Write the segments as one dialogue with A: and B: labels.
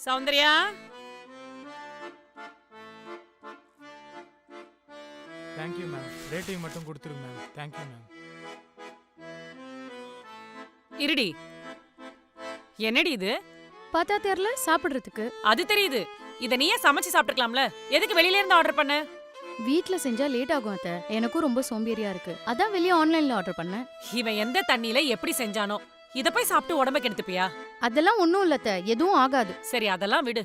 A: Soundarya,
B: thank you ma'am. Rating மட்டும் கொடுத்துருங்க ma'am. Thank you ma'am.
A: இருடி. என்னடி இது?
C: பார்த்தா தெரியல சாப்பிடுறதுக்கு.
A: அது தெரியுது. இத நீயே சமைச்சு சாப்பிட்டுக்கலாம்ல. எதுக்கு வெளியில இருந்து ஆர்டர் பண்ண?
C: வீட்ல செஞ்சா லேட் ஆகும் அத்தை. எனக்கும் ரொம்ப சோம்பேறியா இருக்கு. அதான் வெளிய ஆன்லைன்ல ஆர்டர் பண்ணேன்.
A: இவன் எந்த தண்ணியில எப்படி செஞ்சானோ? இத போய் சாப்பிட்டு உடம்ப கெடுத்துப்பியா?
C: அதெல்லாம் ஒண்ணும் இல்ல அத்தை. எதுவும் ஆகாது.
A: சரி, அதெல்லாம் விடு.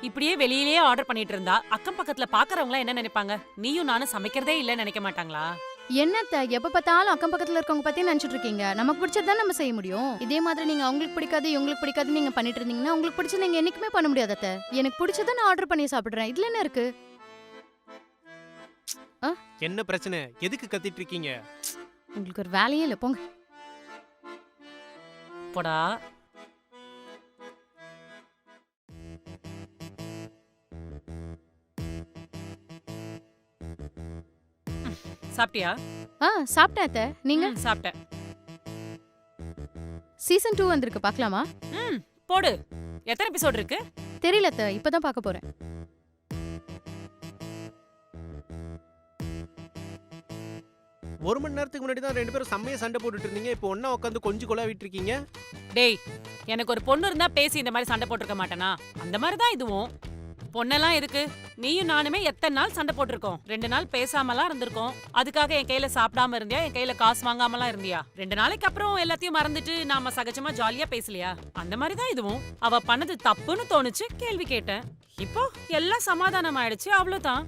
A: இப்படியே வெளியிலேயே ஆர்டர் பண்ணிட்டு இருந்தா அக்கம் பக்கத்துல பாக்குறவங்க என்ன நினைப்பாங்க? நீயும் நானும் சமைக்கிறதே இல்லன்னு நினைக்க மாட்டாங்களா?
C: என்னத்த எப்ப பார்த்தாலும் அக்கம் பக்கத்துல இருக்கவங்க பத்தி நினைச்சிட்டு இருக்கீங்க. நமக்கு பிடிச்சதான் நம்ம செய்ய முடியும். இதே மாதிரி நீங்க அவங்களுக்கு பிடிக்காது இவங்களுக்கு பிடிக்காது நீங்க பண்ணிட்டு இருந்தீங்கன்னா உங்களுக்கு பிடிச்ச நீங்க என்னைக்குமே பண்ண முடியாது அத்தை. எனக்கு பிடிச்சதை நான் ஆர்டர் பண்ணி சாப்பிடுறேன். இதுல என்ன இருக்கு?
D: என்ன பிரச்சனை? எதுக்கு கத்திட்டு இருக்கீங்க?
C: உங்களுக்கு ஒரு வேலையே இல்ல போங்க.
A: போடா. சாப்பிட்டியா?
C: சாப்பிட்டேன் அத்தை. நீங்க?
A: சாப்பிட்டேன்.
C: சீசன் 2 வந்திருக்கு, பார்க்கலாமா?
A: போடு. எத்தனை எபிசோட் இருக்கு?
C: தெரியல அத்தை, இப்பதான் பார்க்க போறேன்.
D: ஒரு மணி நேரத்துக்கு முன்னாடி தான் ரெண்டு பேரும் செம்மையா சண்டை போட்டுட்டு இருந்தீங்க. இப்போ ஒண்ணா உட்காந்து கொஞ்சம் கொலாவிட்டு இருக்கீங்க.
A: டேய், எனக்கு ஒரு பொண்ணு இருந்தா பேசி இந்த மாதிரி சண்டை போட்டுருக்க மாட்டேனா? அந்த மாதிரி தான் இதுவும். பொண்ணெல்லாம் எதுக்கு? நீயும் நானுமே எத்தனை நாள் சண்டை போட்டிருக்கோம்? 2 நாள் பேசாமலாம் இருந்திருக்கோம். அதுக்காக என் கையில சாப்பிடாம இருந்தியா? என் கையில காசு வாங்காமலாம் இருந்தியா? 2 நாளைக்கு அப்புறம் எல்லாத்தையும் மறந்துட்டு நாம சகஜமா ஜாலியா பேசலையா? அந்த மாதிரி தான் இதுவும். அவ பண்ணது தப்புன்னு தோணுச்சு, கேள்வி கேட்டேன். இப்போ எல்லாம் சமாதானம் ஆயிடுச்சு, அவ்வளவுதான்.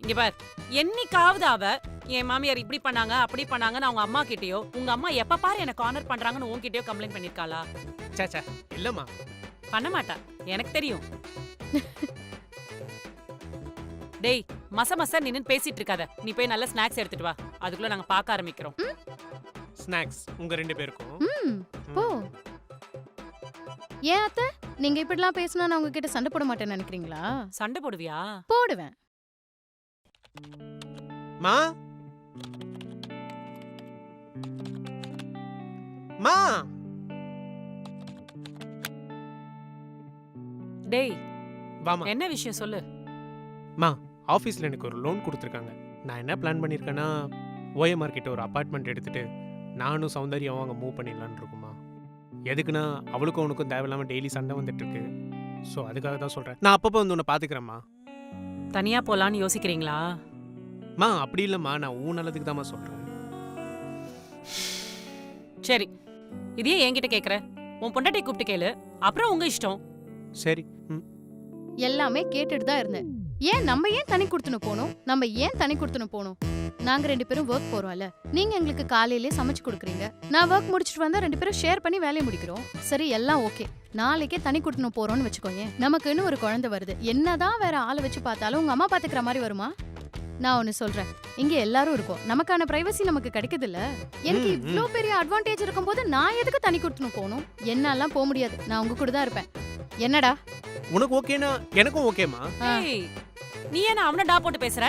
A: இங்க பார், என்னைக்காவது அவ என் மாமியார் இப்படி பண்ணாங்க அப்படி பண்ணாங்கன்னு அவங்க அம்மா கிட்டயோ, உங்க அம்மா எப்ப பாரு என்ன கார்னர் பண்றாங்கன்னு உன்கிட்டயோ கம்ப்ளைண்ட் பண்ணிருக்காளா?
D: சாச்சா இல்லம்மா,
A: பண்ண மாட்டா, எனக்கு தெரியும். டேய், மச நின்னு பேசிட்டு இருக்காத. நீ போய் நல்ல ஸ்நாக்ஸ் எடுத்துட்டு வா. அதுக்குள்ள நாங்க பார்க்க ஆரம்பிக்கிறோம்.
D: ஸ்நாக்ஸ் உங்க ரெண்டு பேருக்கும்.
C: போ. ஏன் அத்தை, நீங்க இப்படிலாம் பேசினா நான் உங்ககிட்ட சண்டை போட மாட்டேன்னு நினைக்கிறீங்களா?
A: சண்டை போடுவியா?
C: போடுவேன்.
D: மா மா
A: டேய்,
D: வாமா.
A: என்ன விஷயம் சொல்லு.
D: மா, ஆஃபீஸில் எனக்கு ஒரு லோன் கொடுத்துருக்காங்க. நான் என்ன பிளான் பண்ணியிருக்கேன்னா, ஓஎம்ஆர் கிட்ட ஒரு அப்பார்ட்மெண்ட் எடுத்துட்டு நானும் சௌந்தர்யாவும் அங்கே மூவ் பண்ணிடலான்னு இருக்குமா. எதுக்குன்னா அவளுக்கும் அவனுக்கும் தேவையில்லாமல் டெய்லி சண்டை வந்துட்டு இருக்கு. ஸோ அதுக்காக தான் சொல்கிறேன். நான் அப்பப்போ வந்து உன்னை பார்த்துக்கிறேம்மா.
A: தனியா போலான்னு யோசிக்கிறீங்களா?
D: மா அப்படி இல்லைம்மா, நான் ஊ நல்லதுக்கு தான்மா சொல்கிறேன்.
A: சரி, இதே என்கிட்ட கேக்குற. உன் பொண்டாட்டி கூப்பிட்டு கேளு, அப்புறம் உங்க இஷ்டம்.
D: சரி.
C: எல்லாமே கேட்டுட்டு தான் இருந்தேன். நம்ம ஏன் தனி கொடுத்துன்னு போனோம்? நம்ம ஏன் தனி கொடுத்துன்னு போனோம்? நாங்க 2 பேரும் ஒர்க் போறோம்ல. நீங்க எங்களுக்கு காலையிலே சமைச்சு கொடுக்குறீங்க. நான் ஒர்க் முடிச்சிட்டு வந்தா 2 பேரும் ஷேர் பண்ணி வேலையை முடிக்கிறோம். சரி, எல்லாம் ஓகே. நாளைக்கே தனி கொடுத்துன்னு போறோம்னு வச்சுக்கோங்க. நமக்குன்னு ஒரு குழந்தை வருது. என்னதான் வேற ஆளை வச்சு பார்த்தாலும் உங்க அம்மா பாத்துக்கிற மாதிரி வருமா? நான் ஒன்னு சொல்றேன், இங்க எல்லாரும் இருக்கோம். நமக்கான பிரைவசி நமக்கு கிடைக்குது இல்ல. எனக்கு இவ்ளோ பெரிய அட்வான்டேஜ் இருக்கும்போது நான் எதுக்கு தனி கொடுத்துன்னு போகணும்? என்னாலாம் போக முடியாது. நான் உங்க கூட தான் இருப்பேன். என்னடா
D: உனக்கு ஓகேனா எனக்கும் ஓகேமா.
A: நீ என்ன அவன டா போட்டு பேசுற?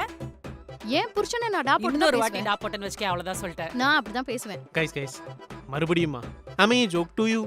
C: ஏன் புருஷனை நான் டா போட்டு
A: ஒரு வாட்டி டா போட்டுன்னு வச்சுக்க, அவ்வளவுதான் சொல்லிட்டேன்.
C: நான் அப்படிதான் பேசுவேன்.
D: கைஸ் மறுபடியுமா, ஐ மீன் ஜோக் டு யூ.